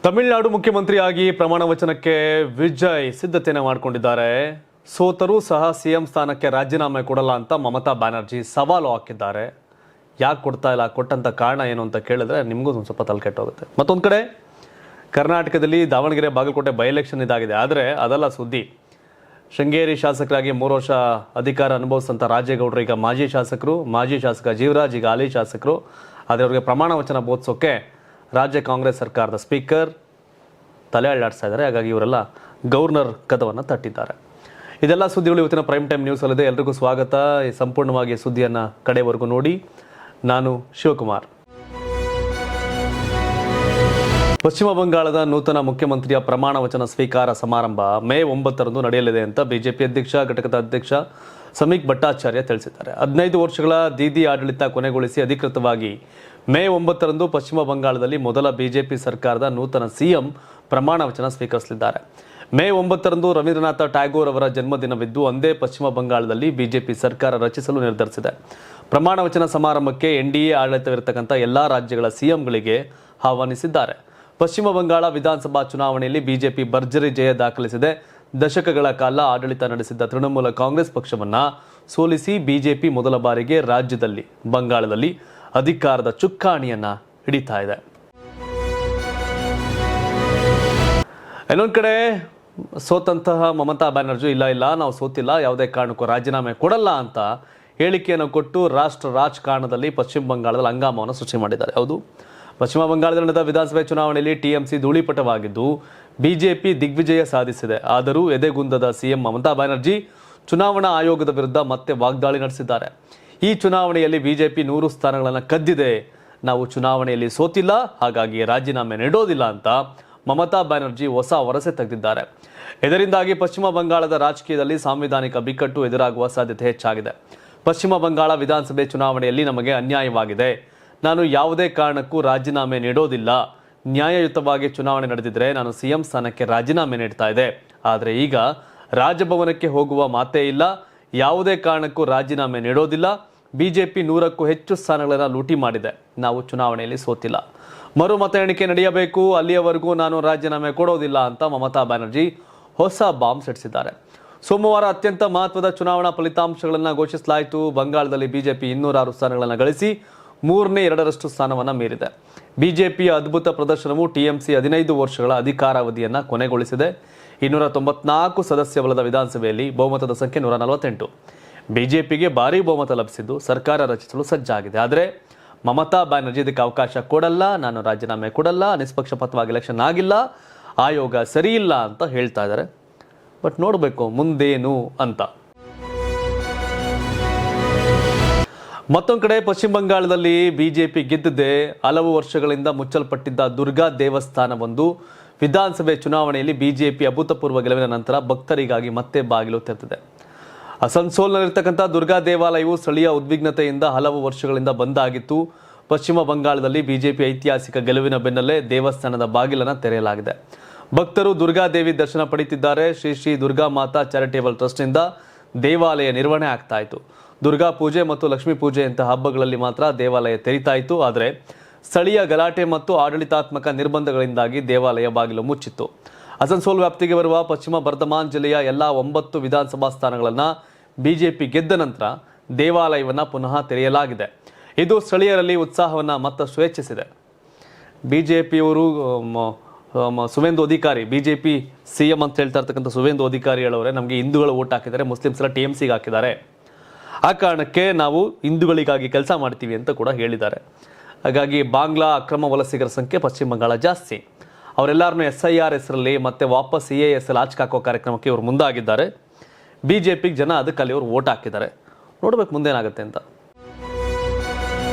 ತಮಿಳುನಾಡು ಮುಖ್ಯಮಂತ್ರಿಯಾಗಿ ಪ್ರಮಾಣ ವಚನಕ್ಕೆ ವಿಜಯ್ ಸಿದ್ಧತೆಯನ್ನು ಮಾಡಿಕೊಂಡಿದ್ದಾರೆ. ಸೋತರೂ ಸಹ ಸಿಎಂ ಸ್ಥಾನಕ್ಕೆ ರಾಜೀನಾಮೆ ಕೊಡಲ್ಲ ಅಂತ ಮಮತಾ ಬ್ಯಾನರ್ಜಿ ಸವಾಲು ಹಾಕಿದ್ದಾರೆ. ಯಾಕೆ ಕೊಡ್ತಾ ಇಲ್ಲ, ಕೊಟ್ಟಂತ ಕಾರಣ ಏನು ಅಂತ ಕೇಳಿದ್ರೆ ನಿಮಗೂ ಒಂದು ಸ್ವಲ್ಪ ತಲೆ ಕೆಟ್ಟೋಗುತ್ತೆ. ಮತ್ತೊಂದು ಕಡೆ ಕರ್ನಾಟಕದಲ್ಲಿ ದಾವಣಗೆರೆ ಬಾಗಲಕೋಟೆ ಬೈ ಎಲೆಕ್ಷನ್ ಇದಾಗಿದೆ. ಆದರೆ ಅದಲ್ಲ ಸುದ್ದಿ. ಶೃಂಗೇರಿ ಶಾಸಕರಾಗಿ 3 ವರ್ಷ ಅಧಿಕಾರ ಅನುಭವಿಸಿದಂಥ ರಾಜೇಗೌಡರು ಈಗ ಮಾಜಿ ಶಾಸಕ ಜೀವರಾಜ್ ಈಗ ಹಾಲಿ ಶಾಸಕರು. ಆದರೆ ಅವರಿಗೆ ಪ್ರಮಾಣ ವಚನ ಬೋಧಿಸೋಕೆ ರಾಜ್ಯ ಕಾಂಗ್ರೆಸ್ ಸರ್ಕಾರದ ಸ್ಪೀಕರ್ ತಲೆ ಅಳ್ಳಾಡಿಸ್ತಾ ಇದ್ದಾರೆ. ಹಾಗಾಗಿ ಇವರೆಲ್ಲ ಗವರ್ನರ್ ಕದವನ್ನು ತಟ್ಟಿದ್ದಾರೆ. ಇದೆಲ್ಲ ಸುದ್ದಿಗಳು ಇವತ್ತಿನ ಪ್ರೈಮ್ ಟೈಮ್ ನ್ಯೂಸಲ್ಲಿದೆ. ಎಲ್ರಿಗೂ ಸ್ವಾಗತ. ಸಂಪೂರ್ಣವಾಗಿ ಸುದ್ದಿಯನ್ನು ಕಡೆವರೆಗೂ ನೋಡಿ. ನಾನು ಶಿವಕುಮಾರ್. ಪಶ್ಚಿಮ ಬಂಗಾಳದ ನೂತನ ಮುಖ್ಯಮಂತ್ರಿಯ ಪ್ರಮಾಣ ವಚನ ಸ್ವೀಕಾರ ಸಮಾರಂಭ ಮೇ 9ರಂದು ನಡೆಯಲಿದೆ ಅಂತ ಬಿಜೆಪಿ ಘಟಕದ ಅಧ್ಯಕ್ಷ ಸಮೀಕ್ ಭಟ್ಟಾಚಾರ್ಯ ತಿಳಿಸಿದ್ದಾರೆ. 15 ವರ್ಷಗಳ ದೀದಿ ಆಡಳಿತ ಕೊನೆಗೊಳಿಸಿ ಅಧಿಕೃತವಾಗಿ ಮೇ 9ರಂದು ಪಶ್ಚಿಮ ಬಂಗಾಳದಲ್ಲಿ ಮೊದಲ ಬಿಜೆಪಿ ಸರ್ಕಾರದ ನೂತನ ಸಿಎಂ ಪ್ರಮಾಣ ವಚನ ಸ್ವೀಕರಿಸಲಿದ್ದಾರೆ. ಮೇ 9ರಂದು ರವೀಂದ್ರನಾಥ ಟ್ಯಾಗೋರ್ ಅವರ ಜನ್ಮದಿನವಿದ್ದು ಅಂದೇ ಪಶ್ಚಿಮ ಬಂಗಾಳದಲ್ಲಿ ಬಿಜೆಪಿ ಸರ್ಕಾರ ರಚಿಸಲು ನಿರ್ಧರಿಸಿದೆ. ಪ್ರಮಾಣ ವಚನ ಸಮಾರಂಭಕ್ಕೆ ಎನ್ಡಿಎ ಆಡಳಿತವಿರತಕ್ಕಂಥ ಎಲ್ಲಾ ರಾಜ್ಯಗಳ ಸಿಎಂಗಳಿಗೆ ಆಹ್ವಾನಿಸಿದ್ದಾರೆ. ಪಶ್ಚಿಮ ಬಂಗಾಳ ವಿಧಾನಸಭಾ ಚುನಾವಣೆಯಲ್ಲಿ ಬಿಜೆಪಿ ಭರ್ಜರಿ ಜಯ ದಾಖಲಿಸಿದೆ. ದಶಕಗಳ ಕಾಲ ಆಡಳಿತ ನಡೆಸಿದ್ದ ತೃಣಮೂಲ ಕಾಂಗ್ರೆಸ್ ಪಕ್ಷವನ್ನ ಸೋಲಿಸಿ ಬಿಜೆಪಿ ಮೊದಲ ಬಾರಿಗೆ ರಾಜ್ಯದಲ್ಲಿ ಬಂಗಾಳದಲ್ಲಿ ಅಧಿಕಾರದ ಚುಕ್ಕಾಣಿಯನ್ನ ಹಿಡಿತಾ ಇದೆ. ಇನ್ನೊಂದು ಕಡೆ ಸೋತಂತಹ ಮಮತಾ ಬ್ಯಾನರ್ಜಿ ಇಲ್ಲ ನಾವು ಸೋತಿಲ್ಲ, ಯಾವುದೇ ಕಾರಣಕ್ಕೂ ರಾಜೀನಾಮೆ ಕೊಡಲ್ಲ ಅಂತ ಹೇಳಿಕೆಯನ್ನು ಕೊಟ್ಟು ರಾಷ್ಟ್ರ ರಾಜಕಾರಣದಲ್ಲಿ ಪಶ್ಚಿಮ ಬಂಗಾಳದಲ್ಲಿ ಹಂಗಾಮವನ್ನು ಸೃಷ್ಟಿ ಮಾಡಿದ್ದಾರೆ. ಹೌದು, ಪಶ್ಚಿಮ ಬಂಗಾಳದಲ್ಲಿ ನಡೆದ ವಿಧಾನಸಭೆ ಚುನಾವಣೆಯಲ್ಲಿ ಟಿಎಂಸಿ ಧೂಳಿಪಟವಾಗಿದ್ದು ಬಿಜೆಪಿ ದಿಗ್ವಿಜಯ ಸಾಧಿಸಿದೆ. ಆದರೂ ಎದೆಗುಂದದ ಸಿಎಂ ಮಮತಾ ಬ್ಯಾನರ್ಜಿ ಚುನಾವಣಾ ಆಯೋಗದ ವಿರುದ್ಧ ಮತ್ತೆ ವಾಗ್ದಾಳಿ ನಡೆಸಿದ್ದಾರೆ. ಈ ಚುನಾವಣೆಯಲ್ಲಿ ಬಿಜೆಪಿ 100 ಸ್ಥಾನಗಳನ್ನು ಕದ್ದಿದೆ, ನಾವು ಚುನಾವಣೆಯಲ್ಲಿ ಸೋತಿಲ್ಲ, ಹಾಗಾಗಿ ರಾಜೀನಾಮೆ ನೀಡೋದಿಲ್ಲ ಅಂತ ಮಮತಾ ಬ್ಯಾನರ್ಜಿ ಹೊಸ ವರಸೆ ತೆಗೆದಿದ್ದಾರೆ. ಇದರಿಂದಾಗಿ ಪಶ್ಚಿಮ ಬಂಗಾಳದ ರಾಜಕೀಯದಲ್ಲಿ ಸಾಂವಿಧಾನಿಕ ಬಿಕ್ಕಟ್ಟು ಎದುರಾಗುವ ಸಾಧ್ಯತೆ ಹೆಚ್ಚಾಗಿದೆ. ಪಶ್ಚಿಮ ಬಂಗಾಳ ವಿಧಾನಸಭೆ ಚುನಾವಣೆಯಲ್ಲಿ ನಮಗೆ ಅನ್ಯಾಯವಾಗಿದೆ, ನಾನು ಯಾವುದೇ ಕಾರಣಕ್ಕೂ ರಾಜೀನಾಮೆ ನೀಡೋದಿಲ್ಲ. ನ್ಯಾಯಯುತವಾಗಿ ಚುನಾವಣೆ ನಡೆದಿದ್ರೆ ನಾನು ಸಿಎಂ ಸ್ಥಾನಕ್ಕೆ ರಾಜೀನಾಮೆ ನೀಡ್ತಾ ಇದೆ. ಆದರೆ ಈಗ ರಾಜಭವನಕ್ಕೆ ಹೋಗುವ ಮಾತೇ ಇಲ್ಲ, ಯಾವುದೇ ಕಾರಣಕ್ಕೂ ರಾಜೀನಾಮೆ ನೀಡೋದಿಲ್ಲ. ಬಿಜೆಪಿ 100ಕ್ಕೂ ಹೆಚ್ಚು ಸ್ಥಾನಗಳನ್ನು ಲೂಟಿ ಮಾಡಿದೆ, ನಾವು ಚುನಾವಣೆಯಲ್ಲಿ ಸೋತಿಲ್ಲ. ಮರು ಮತ ಎಣಿಕೆ ನಡೆಯಬೇಕು, ಅಲ್ಲಿಯವರೆಗೂ ನಾನು ರಾಜೀನಾಮೆ ಕೊಡೋದಿಲ್ಲ ಅಂತ ಮಮತಾ ಬ್ಯಾನರ್ಜಿ ಹೊಸ ಬಾಂಬ್ ಸಿಡಿಸಿದ್ದಾರೆ. ಸೋಮವಾರ ಅತ್ಯಂತ ಮಹತ್ವದ ಚುನಾವಣಾ ಫಲಿತಾಂಶಗಳನ್ನು ಘೋಷಿಸಲಾಯಿತು. ಬಂಗಾಳದಲ್ಲಿ ಬಿಜೆಪಿ 206 ಸ್ಥಾನಗಳನ್ನು ಗಳಿಸಿ 3/2 ಸ್ಥಾನವನ್ನು ಮೀರಿದೆ. ಬಿಜೆಪಿಯ ಅದ್ಭುತ ಪ್ರದರ್ಶನವು ಟಿಎಂಸಿ 15 ವರ್ಷಗಳ ಅಧಿಕಾರಾವಧಿಯನ್ನು ಕೊನೆಗೊಳಿಸಿದೆ. 294 ಸದಸ್ಯ ಬಲದ ವಿಧಾನಸಭೆಯಲ್ಲಿ ಬಹುಮತದ ಸಂಖ್ಯೆ 148. ಬಿಜೆಪಿಗೆ ಭಾರೀ ಬಹುಮತ ಲಭಿಸಿದ್ದು ಸರ್ಕಾರ ರಚಿಸಲು ಸಜ್ಜಾಗಿದೆ. ಆದರೆ ಮಮತಾ ಬ್ಯಾನರ್ಜಿ ಇದಕ್ಕೆ ಅವಕಾಶ ಕೊಡಲ್ಲ, ನಾನು ರಾಜೀನಾಮೆ ಕೊಡಲ್ಲ, ನಿಷ್ಪಕ್ಷಪಾತವಾಗಿ ಎಲೆಕ್ಷನ್ ಆಗಿಲ್ಲ, ಆಯೋಗ ಸರಿ ಇಲ್ಲ ಅಂತ ಹೇಳ್ತಾ ಇದ್ದಾರೆ. ಬಟ್ ನೋಡಬೇಕು ಮುಂದೇನು ಅಂತ. ಮತ್ತೊಂದು ಕಡೆ ಪಶ್ಚಿಮ ಬಂಗಾಳದಲ್ಲಿ ಬಿಜೆಪಿ ಗೆದ್ದಿದೆ. ಹಲವು ವರ್ಷಗಳಿಂದ ಮುಚ್ಚಲ್ಪಟ್ಟಿದ್ದ ದುರ್ಗಾ ದೇವಸ್ಥಾನವೊಂದು ವಿಧಾನಸಭೆ ಚುನಾವಣೆಯಲ್ಲಿ ಬಿಜೆಪಿ ಅಭೂತಪೂರ್ವ ಗೆಲುವಿನ ನಂತರ ಭಕ್ತರಿಗಾಗಿ ಮತ್ತೆ ಬಾಗಿಲು ತೆರೆದಿದೆ. ಅಸನ್ಸೋಲ್ನಲ್ಲಿರ್ತಕ್ಕಂಥ ದುರ್ಗಾ ದೇವಾಲಯವು ಸ್ಥಳೀಯ ಉದ್ವಿಗ್ನತೆಯಿಂದ ಹಲವು ವರ್ಷಗಳಿಂದ ಬಂದ್ ಆಗಿತ್ತು. ಪಶ್ಚಿಮ ಬಂಗಾಳದಲ್ಲಿ ಬಿಜೆಪಿ ಐತಿಹಾಸಿಕ ಗೆಲುವಿನ ಬೆನ್ನಲ್ಲೇ ದೇವಸ್ಥಾನದ ಬಾಗಿಲನ್ನು ತೆರೆಯಲಾಗಿದೆ. ಭಕ್ತರು ದುರ್ಗಾದೇವಿ ದರ್ಶನ ಪಡೆಯುತ್ತಿದ್ದಾರೆ. ಶ್ರೀ ದುರ್ಗಾ ಮಾತಾ ಚಾರಿಟೇಬಲ್ ಟ್ರಸ್ಟ್ನಿಂದ ದೇವಾಲಯ ನಿರ್ವಹಣೆ ಆಗ್ತಾ ಇತ್ತು. ದುರ್ಗಾ ಪೂಜೆ ಮತ್ತು ಲಕ್ಷ್ಮೀ ಪೂಜೆಯಂತಹ ಹಬ್ಬಗಳಲ್ಲಿ ಮಾತ್ರ ದೇವಾಲಯ ತೆರೀತಾ ಇತ್ತು. ಆದರೆ ಸ್ಥಳೀಯ ಗಲಾಟೆ ಮತ್ತು ಆಡಳಿತಾತ್ಮಕ ನಿರ್ಬಂಧಗಳಿಂದಾಗಿ ದೇವಾಲಯ ಬಾಗಿಲು ಮುಚ್ಚಿತ್ತು. ಅಸನ್ಸೋಲ್ ವ್ಯಾಪ್ತಿಗೆ ಬರುವ ಪಶ್ಚಿಮ ಬರ್ಧಮಾನ್ ಜಿಲ್ಲೆಯ ಎಲ್ಲಾ 9 ವಿಧಾನಸಭಾ ಸ್ಥಾನಗಳನ್ನು ಬಿಜೆಪಿ ಗೆದ್ದ ನಂತರ ದೇವಾಲಯವನ್ನು ಪುನಃ ತೆರೆಯಲಾಗಿದೆ. ಇದು ಸ್ಥಳೀಯರಲ್ಲಿ ಉತ್ಸಾಹವನ್ನು ಮತ್ತಷ್ಟು ಹೆಚ್ಚಿಸಿದೆ. ಬಿಜೆಪಿಯವರು ಸುವೇಂದು ಅಧಿಕಾರಿ, ಬಿಜೆಪಿ ಸಿಎಂ ಅಂತ ಹೇಳ್ತಾ ಇರ್ತಕ್ಕಂಥ ಸುವೇಂದು ಅಧಿಕಾರಿ ಹೇಳೋರೆ ನಮಗೆ ಹಿಂದೂಗಳು ಓಟ್ ಹಾಕಿದ್ದಾರೆ, ಮುಸ್ಲಿಮ್ಸ್ ಎಲ್ಲ ಟಿಎಂಸಿಗೆ ಹಾಕಿದ್ದಾರೆ, ಆ ಕಾರಣಕ್ಕೆ ನಾವು ಹಿಂದೂಗಳಿಗಾಗಿ ಕೆಲಸ ಮಾಡ್ತೀವಿ ಅಂತ ಕೂಡ ಹೇಳಿದ್ದಾರೆ. ಹಾಗಾಗಿ ಬಾಂಗ್ಲಾ ಅಕ್ರಮ ವಲಸಿಗರ ಸಂಖ್ಯೆ ಪಶ್ಚಿಮ ಬಂಗಾಳ ಜಾಸ್ತಿ. ಅವರೆಲ್ಲರನ್ನೂ SIR ಹೆಸರಲ್ಲಿ ಮತ್ತೆ ವಾಪಸ್ EAS ಆಚೆಗೆ ಹಾಕೋ ಕಾರ್ಯಕ್ರಮಕ್ಕೆ ಇವರು ಮುಂದಾಗಿದ್ದಾರೆ. ಬಿಜೆಪಿಗೆ ಜನ ಅದಕ್ಕೆ ಅವರು ಓಟ್ ಹಾಕಿದ್ದಾರೆ. ನೋಡ್ಬೇಕು ಮುಂದೇನಾಗುತ್ತೆ ಅಂತ.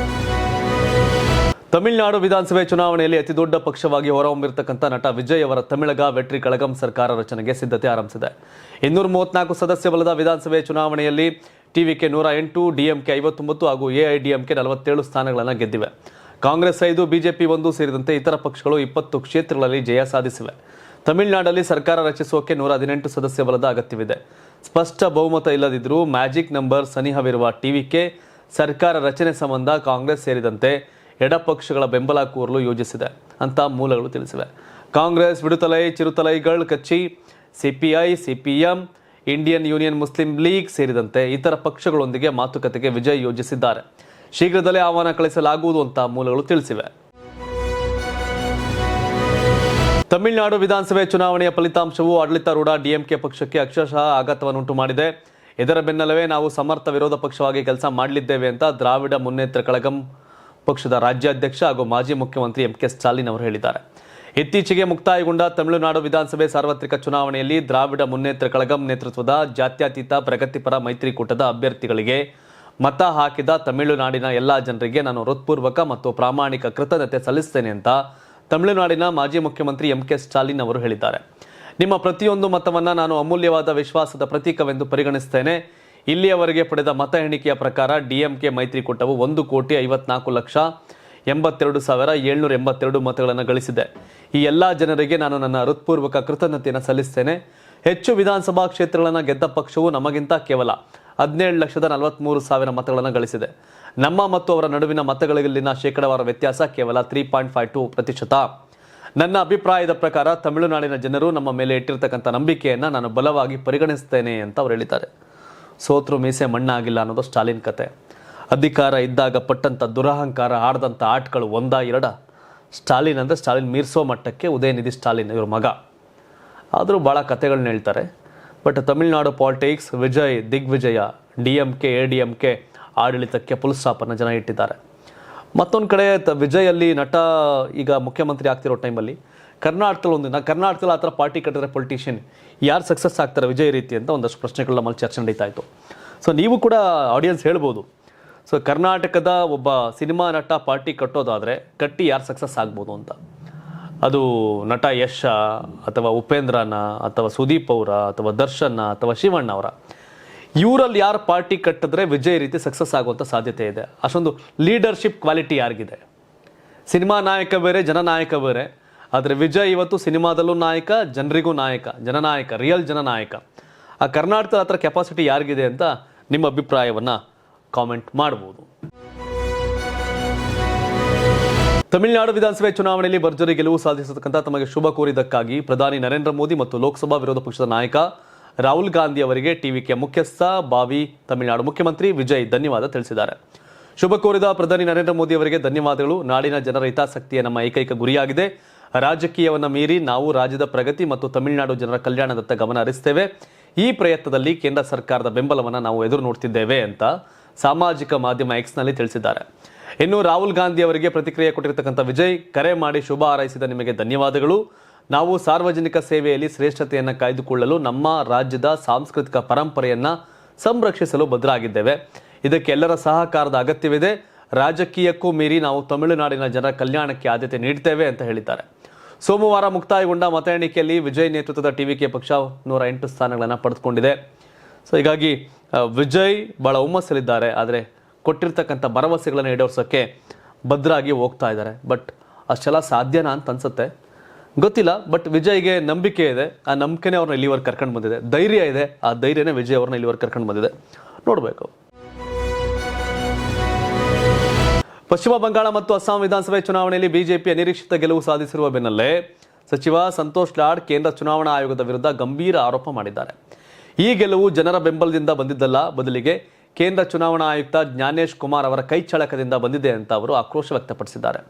ತಮಿಳುನಾಡು ವಿಧಾನಸಭೆ ಚುನಾವಣೆಯಲ್ಲಿ ಅತಿ ದೊಡ್ಡ ಪಕ್ಷವಾಗಿ ಹೊರಹೊಮ್ಮಿರತಕ್ಕಂಥ ನಟ ವಿಜಯ್ ಅವರ ತಮಿಳಗ ವೆಟ್ರಿ ಕಳಗಂ ಸರ್ಕಾರ ರಚನೆಗೆ ಸಿದ್ಧತೆ ಆರಂಭಿಸಿದೆ. 234 ಸದಸ್ಯ ಬಲದ ವಿಧಾನಸಭೆ ಚುನಾವಣೆಯಲ್ಲಿ ಟಿವಿಕೆ 108, ಡಿಎಂಕೆ 59 ಹಾಗೂ ಎಐಡಿಎಂಕೆ 47 ಸ್ಥಾನಗಳನ್ನು ಗೆದ್ದಿವೆ. ಕಾಂಗ್ರೆಸ್ 5, ಬಿಜೆಪಿ 1 ಸೇರಿದಂತೆ ಇತರ ಪಕ್ಷಗಳು 20 ಕ್ಷೇತ್ರಗಳಲ್ಲಿ ಜಯ ಸಾಧಿಸಿವೆ. ತಮಿಳುನಾಡಲ್ಲಿ ಸರ್ಕಾರ ರಚಿಸುವಕ್ಕೆ 118 ಸದಸ್ಯ ಬಲದ ಅಗತ್ಯವಿದೆ. ಸ್ಪಷ್ಟ ಬಹುಮತ ಇಲ್ಲದಿದ್ದರೂ ಮ್ಯಾಜಿಕ್ ನಂಬರ್ ಸನಿಹವಿರುವ ಟಿವಿಕೆ ಸರ್ಕಾರ ರಚನೆ ಸಂಬಂಧ ಕಾಂಗ್ರೆಸ್ ಸೇರಿದಂತೆ ಎಡಪಕ್ಷಗಳ ಬೆಂಬಲ ಕೋರಲು ಯೋಜಿಸಿದೆ ಅಂತ ಮೂಲಗಳು ತಿಳಿಸಿವೆ. ಕಾಂಗ್ರೆಸ್ ವಿಡುತಲೈ ಚಿರುತಲೈಗಳ್ ಕಚ್ಚಿ CPI CPM Indian union Muslim league ಸೇರಿದಂತೆ ಇತರ ಪಕ್ಷಗಳೊಂದಿಗೆ ಮಾತುಕತೆಗೆ ವಿಜಯ್ ಯೋಜಿಸಿದ್ದಾರೆ. ಶೀಘ್ರದಲ್ಲೇ ಆಹ್ವಾನ ಕಳಿಸಲಾಗುವುದು ಅಂತ ಮೂಲಗಳು ತಿಳಿಸಿವೆ. ತಮಿಳುನಾಡು ವಿಧಾನಸಭೆ ಚುನಾವಣೆಯ ಫಲಿತಾಂಶವು ಆಡಳಿತಾರೂಢ ಡಿಎಂಕೆ ಪಕ್ಷಕ್ಕೆ ಅಕ್ಷರಶಃ ಆಘಾತವನ್ನುಂಟು ಮಾಡಿದೆ. ಇದರ ಬೆನ್ನಲ್ಲೇ ನಾವು ಸಮರ್ಥ ವಿರೋಧ ಪಕ್ಷವಾಗಿ ಕೆಲಸ ಮಾಡಲಿದ್ದೇವೆ ಅಂತ ದ್ರಾವಿಡ ಮುನ್ನೇತ್ರ ಕಳಗಂ ಪಕ್ಷದ ರಾಜ್ಯಾಧ್ಯಕ್ಷ ಹಾಗೂ ಮಾಜಿ ಮುಖ್ಯಮಂತ್ರಿ ಎಂ ಕೆ ಸ್ಟಾಲಿನ್ ಅವರು ಹೇಳಿದ್ದಾರೆ. ಇತ್ತೀಚೆಗೆ ಮುಕ್ತಾಯಗೊಂಡ ತಮಿಳುನಾಡು ವಿಧಾನಸಭೆ ಸಾರ್ವತ್ರಿಕ ಚುನಾವಣೆಯಲ್ಲಿ ದ್ರಾವಿಡ ಮುನ್ನೇತ್ರ ಕಳಗಂ ನೇತೃತ್ವದ ಜಾತ್ಯತೀತ ಪ್ರಗತಿಪರ ಮೈತ್ರಿಕೂಟದ ಅಭ್ಯರ್ಥಿಗಳಿಗೆ ಮತ ಹಾಕಿದ ತಮಿಳುನಾಡಿನ ಎಲ್ಲಾ ಜನರಿಗೆ ನಾನು ಹೃತ್ಪೂರ್ವಕ ಮತ್ತು ಪ್ರಾಮಾಣಿಕ ಕೃತಜ್ಞತೆ ಸಲ್ಲಿಸುತ್ತೇನೆ ಅಂತ ತಮಿಳುನಾಡಿನ ಮಾಜಿ ಮುಖ್ಯಮಂತ್ರಿ ಎಂ ಕೆ ಸ್ಟಾಲಿನ್ ಅವರು ಹೇಳಿದ್ದಾರೆ. ನಿಮ್ಮ ಪ್ರತಿಯೊಂದು ಮತವನ್ನು ನಾನು ಅಮೂಲ್ಯವಾದ ವಿಶ್ವಾಸದ ಪ್ರತೀಕವೆಂದು ಪರಿಗಣಿಸುತ್ತೇನೆ. ಇಲ್ಲಿಯವರೆಗೆ ಪಡೆದ ಮತ ಎಣಿಕೆಯ ಪ್ರಕಾರ ಡಿಎಂಕೆ ಮೈತ್ರಿಕೂಟವು 1,54,82,782 ಮತಗಳನ್ನು ಗಳಿಸಿದೆ. ಈ ಎಲ್ಲ ಜನರಿಗೆ ನಾನು ನನ್ನ ಹೃತ್ಪೂರ್ವಕ ಕೃತಜ್ಞತೆಯನ್ನು ಸಲ್ಲಿಸುತ್ತೇನೆ. ಹೆಚ್ಚು ವಿಧಾನಸಭಾ ಕ್ಷೇತ್ರಗಳನ್ನು ಗೆದ್ದ ಪಕ್ಷವು ನಮಗಿಂತ ಕೇವಲ 17,43,000 ಮತಗಳನ್ನು ಗಳಿಸಿದೆ. ನಮ್ಮ ಮತ್ತು ಅವರ ನಡುವಿನ ಮತಗಳಲ್ಲಿನ ಶೇಕಡಾವಾರು ವ್ಯತ್ಯಾಸ ಕೇವಲ 3.52%. ನನ್ನ ಅಭಿಪ್ರಾಯದ ಪ್ರಕಾರ ತಮಿಳುನಾಡಿನ ಜನರು ನಮ್ಮ ಮೇಲೆ ಇಟ್ಟಿರ್ತಕ್ಕಂಥ ನಂಬಿಕೆಯನ್ನು ನಾನು ಬಲವಾಗಿ ಪರಿಗಣಿಸುತ್ತೇನೆ ಅಂತ ಅವರು ಹೇಳಿದ್ದಾರೆ. ಸೋತ್ರು ಮೀಸೆ ಮಣ್ಣಾಗಿಲ್ಲ ಅನ್ನೋದು ಸ್ಟಾಲಿನ್ ಕತೆ. ಅಧಿಕಾರ ಇದ್ದಾಗ ಪಟ್ಟಂಥ ದುರಹಂಕಾರ ಆಡ್ದಂಥ ಆಟಗಳು ಒಂದ ಎರಡ? ಸ್ಟಾಲಿನ್ ಅಂದರೆ ಸ್ಟಾಲಿನ್ ಮೀರಿಸೋ ಮಟ್ಟಕ್ಕೆ ಉದಯನಿಧಿ ಸ್ಟಾಲಿನ್ ಇವ್ರ ಮಗ. ಆದರೂ ಭಾಳ ಕತೆಗಳನ್ನ ಹೇಳ್ತಾರೆ. ಬಟ್ ತಮಿಳುನಾಡು ಪಾಲಿಟಿಕ್ಸ್ ವಿಜಯ್ ದಿಗ್ವಿಜಯ, ಡಿಎಂಕೆ ಎಡಿಎಂಕೆ ಆಡಳಿತಕ್ಕೆ ಫುಲ್ ಸ್ಟಾಪನ್ನು ಜನ ಇಟ್ಟಿದ್ದಾರೆ. ಮತ್ತೊಂದು ಕಡೆ ವಿಜಯಲ್ಲಿ ನಟ ಈಗ ಮುಖ್ಯಮಂತ್ರಿ ಆಗ್ತಿರೋ ಟೈಮಲ್ಲಿ ಕರ್ನಾಟಕದಲ್ಲಿ ಆ ಥರ ಪಾರ್ಟಿ ಕಟ್ಟಿದ್ರೆ ಪೊಲಿಟಿಷಿಯನ್ ಯಾರು ಸಕ್ಸಸ್ ಆಗ್ತಾರೆ ವಿಜಯ್ ರೀತಿ ಅಂತ ಒಂದಷ್ಟು ಪ್ರಶ್ನೆಗಳು ನಮ್ಮಲ್ಲಿ ಚರ್ಚೆ ನಡೀತಾ ಇತ್ತು. ಸೊ ನೀವು ಕೂಡ ಆಡಿಯನ್ಸ್ ಹೇಳ್ಬೋದು, ಸೊ ಕರ್ನಾಟಕದ ಒಬ್ಬ ಸಿನಿಮಾ ನಟ ಪಾರ್ಟಿ ಕಟ್ಟೋದಾದರೆ ಕಟ್ಟಿ ಯಾರು ಸಕ್ಸಸ್ ಆಗ್ಬೋದು ಅಂತ. ಅದು ನಟ ಯಶ್ ಅಥವಾ ಉಪೇಂದ್ರನ ಅಥವಾ ಸುದೀಪ್ ಅವರ ಅಥವಾ ದರ್ಶನ್ ಅಥವಾ ಶಿವಣ್ಣ ಅವರ, ಇವರಲ್ಲಿ ಯಾರು ಪಾರ್ಟಿ ಕಟ್ಟಿದ್ರೆ ವಿಜಯ್ ರೀತಿ ಸಕ್ಸಸ್ ಆಗುವಂಥ ಸಾಧ್ಯತೆ ಇದೆ. ಅಷ್ಟೊಂದು ಲೀಡರ್ಶಿಪ್ ಕ್ವಾಲಿಟಿ ಯಾರಿಗಿದೆ? ಸಿನಿಮಾ ನಾಯಕ ಬೇರೆ, ಜನನಾಯಕ ಬೇರೆ. ಆದರೆ ವಿಜಯ್ ಇವತ್ತು ಸಿನಿಮಾದಲ್ಲೂ ನಾಯಕ, ಜನರಿಗೂ ನಾಯಕ, ಜನನಾಯಕ, ರಿಯಲ್ ಜನನಾಯಕ. ಆ ಕರ್ನಾಟಕದ ಹತ್ರ ಕೆಪಾಸಿಟಿ ಯಾರಿಗಿದೆ ಅಂತ ನಿಮ್ಮ ಅಭಿಪ್ರಾಯವನ್ನು ಕಾಮೆಂಟ್ ಮಾಡ್ಬೋದು. ತಮಿಳುನಾಡು ವಿಧಾನಸಭೆ ಚುನಾವಣೆಯಲ್ಲಿ ಭರ್ಜರಿ ಗೆಲುವು ಸಾಧಿಸತಕ್ಕಂಥ ತಮಗೆ ಶುಭ ಕೋರಿದ್ದಕ್ಕಾಗಿ ಪ್ರಧಾನಿ ನರೇಂದ್ರ ಮೋದಿ ಮತ್ತು ಲೋಕಸಭಾ ವಿರೋಧ ಪಕ್ಷದ ನಾಯಕ ರಾಹುಲ್ ಗಾಂಧಿ ಅವರಿಗೆ ಟಿವಿಕೆ ಮುಖ್ಯಸ್ಥ ಬಾವಿ ತಮಿಳುನಾಡು ಮುಖ್ಯಮಂತ್ರಿ ವಿಜಯ್ ಧನ್ಯವಾದ ತಿಳಿಸಿದ್ದಾರೆ. ಶುಭ ಕೋರಿದ ಪ್ರಧಾನಿ ನರೇಂದ್ರ ಮೋದಿ ಅವರಿಗೆ ಧನ್ಯವಾದಗಳು. ನಾಡಿನ ಜನರ ಹಿತಾಸಕ್ತಿಯೇ ನಮ್ಮ ಏಕೈಕ ಗುರಿಯಾಗಿದೆ. ರಾಜಕೀಯವನ್ನು ಮೀರಿ ನಾವು ರಾಜ್ಯದ ಪ್ರಗತಿ ಮತ್ತು ತಮಿಳುನಾಡು ಜನರ ಕಲ್ಯಾಣದತ್ತ ಗಮನ ಹರಿಸುತ್ತೇವೆ. ಈ ಪ್ರಯತ್ನದಲ್ಲಿ ಕೇಂದ್ರ ಸರ್ಕಾರದ ಬೆಂಬಲವನ್ನು ನಾವು ಎದುರು ನೋಡ್ತಿದ್ದೇವೆ ಅಂತ ಸಾಮಾಜಿಕ ಮಾಧ್ಯಮ ಎಕ್ಸ್ನಲ್ಲಿ ತಿಳಿಸಿದ್ದಾರೆ. ಇನ್ನು ರಾಹುಲ್ ಗಾಂಧಿ ಅವರಿಗೆ ಪ್ರತಿಕ್ರಿಯೆ ಕೊಟ್ಟಿರತಕ್ಕಂಥ ವಿಜಯ್ ಕರೆ ಮಾಡಿ ಶುಭ ಹಾರೈಸಿದ ನಿಮಗೆ ಧನ್ಯವಾದಗಳು. ನಾವು ಸಾರ್ವಜನಿಕ ಸೇವೆಯಲ್ಲಿ ಶ್ರೇಷ್ಠತೆಯನ್ನು ಕಾಯ್ದುಕೊಳ್ಳಲು ನಮ್ಮ ರಾಜ್ಯದ ಸಾಂಸ್ಕೃತಿಕ ಪರಂಪರೆಯನ್ನು ಸಂರಕ್ಷಿಸಲು ಬದ್ಧರಾಗಿದ್ದೇವೆ. ಇದಕ್ಕೆ ಎಲ್ಲರ ಸಹಕಾರದ ಅಗತ್ಯವಿದೆ. ರಾಜಕೀಯಕ್ಕೂ ಮೀರಿ ನಾವು ತಮಿಳುನಾಡಿನ ಜನರ ಕಲ್ಯಾಣಕ್ಕೆ ಆದ್ಯತೆ ನೀಡ್ತೇವೆ ಅಂತ ಹೇಳಿದ್ದಾರೆ. ಸೋಮವಾರ ಮುಕ್ತಾಯಗೊಂಡ ಮತ ಎಣಿಕೆಯಲ್ಲಿ ವಿಜಯ್ ನೇತೃತ್ವದ ಟಿವಿಕೆ ಪಕ್ಷ 108 ಸ್ಥಾನಗಳನ್ನು ಪಡೆದುಕೊಂಡಿದೆ. ಸೊ ಹೀಗಾಗಿ ವಿಜಯ್ ಭಾಳ ಹುಮ್ಮಸ್ಸಲ್ಲಿದ್ದಾರೆ. ಆದರೆ ಕೊಟ್ಟಿರ್ತಕ್ಕಂಥ ಭರವಸೆಗಳನ್ನು ಈಡೇರಿಸೋಕ್ಕೆ ಭದ್ರಾಗಿ ಹೋಗ್ತಾ ಇದ್ದಾರೆ. ಬಟ್ ಅಷ್ಟೆಲ್ಲ ಸಾಧ್ಯನಾ ಅಂತ ಅನ್ಸುತ್ತೆ, ಗೊತ್ತಿಲ್ಲ. ಬಟ್ ವಿಜಯ್ಗೆ ನಂಬಿಕೆ ಇದೆ. ಆ ನಂಬಿಕೆನೇ ಅವ್ರನ್ನ ಇಲ್ಲಿವರೆಗೆ ಕರ್ಕೊಂಡು ಬಂದಿದೆ. ಧೈರ್ಯ ಇದೆ. ಆ ಧೈರ್ಯನೇ ವಿಜಯ್ ಅವ್ರನ್ನ ಇಲ್ಲಿವರೆಗೆ ಕರ್ಕೊಂಡು ಬಂದಿದೆ. ನೋಡಬೇಕು. ಪಶ್ಚಿಮ ಬಂಗಾಳ ಮತ್ತು ಅಸ್ಸಾಂ ವಿಧಾನಸಭೆ ಚುನಾವಣೆಯಲ್ಲಿ ಬಿಜೆಪಿ ಅನಿರೀಕ್ಷಿತ ಗೆಲುವು ಸಾಧಿಸಿರುವ ಬೆನ್ನಲ್ಲೇ ಸಚಿವ ಸಂತೋಷ್ ಲಾಡ್ ಕೇಂದ್ರ ಚುನಾವಣಾ ಆಯೋಗದ ವಿರುದ್ಧ ಗಂಭೀರ ಆರೋಪ ಮಾಡಿದ್ದಾರೆ. ಈ ಗೆಲುವು ಜನರ ಬೆಂಬಲದಿಂದ ಬಂದಿದ್ದಲ್ಲ, ಬದಲಿಗೆ ಕೇಂದ್ರ ಚುನಾವಣಾ ಆಯುಕ್ತ ಜ್ಞಾನೇಶ್ ಕುಮಾರ್ ಅವರ ಕೈಚಳಕದಿಂದ ಬಂದಿದೆ ಅಂತ ಅವರು ಆಕ್ರೋಶ ವ್ಯಕ್ತಪಡಿಸಿದ್ದಾರೆ.